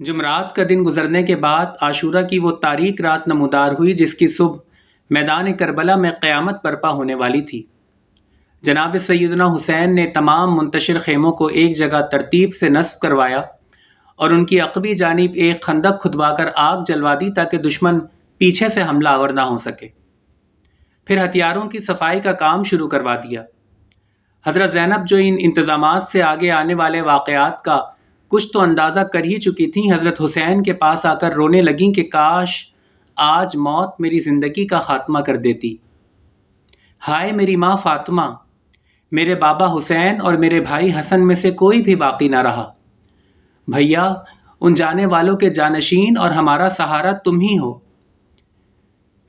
جمعرات کا دن گزرنے کے بعد عاشورہ کی وہ تاریک رات نمودار ہوئی جس کی صبح میدان کربلا میں قیامت برپا ہونے والی تھی۔ جناب سیدنا حسین نے تمام منتشر خیموں کو ایک جگہ ترتیب سے نصب کروایا اور ان کی عقبی جانب ایک خندق کھدوا کر آگ جلوا دی تاکہ دشمن پیچھے سے حملہ آور نہ ہو سکے۔ پھر ہتھیاروں کی صفائی کا کام شروع کروا دیا۔ حضرت زینب جو ان انتظامات سے آگے آنے والے واقعات کا کچھ تو اندازہ کر ہی چکی تھیں، حضرت حسین کے پاس آ کر رونے لگیں کہ کاش آج موت میری زندگی کا خاتمہ کر دیتی۔ ہائے میری ماں فاطمہ، میرے بابا حسین اور میرے بھائی حسن میں سے کوئی بھی باقی نہ رہا۔ بھیا، ان جانے والوں کے جانشین اور ہمارا سہارا تم ہی ہو۔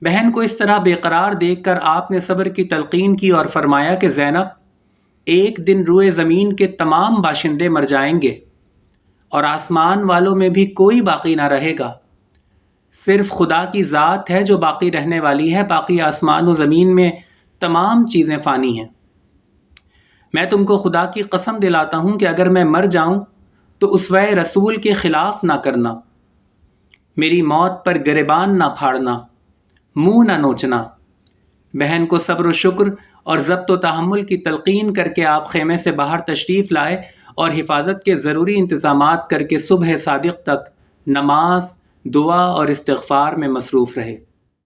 بہن کو اس طرح بے قرار دیکھ کر آپ نے صبر کی تلقین کی اور فرمایا کہ زینب، ایک دن روئے زمین کے تمام باشندے مر جائیں گے اور آسمان والوں میں بھی کوئی باقی نہ رہے گا۔ صرف خدا کی ذات ہے جو باقی رہنے والی ہے، باقی آسمان و زمین میں تمام چیزیں فانی ہیں۔ میں تم کو خدا کی قسم دلاتا ہوں کہ اگر میں مر جاؤں تو اسوہ رسول کے خلاف نہ کرنا، میری موت پر گریبان نہ پھاڑنا، منہ نہ نوچنا۔ بہن کو صبر و شکر اور ضبط و تحمل کی تلقین کر کے آپ خیمے سے باہر تشریف لائے اور حفاظت کے ضروری انتظامات کر کے صبح صادق تک نماز، دعا اور استغفار میں مصروف رہے۔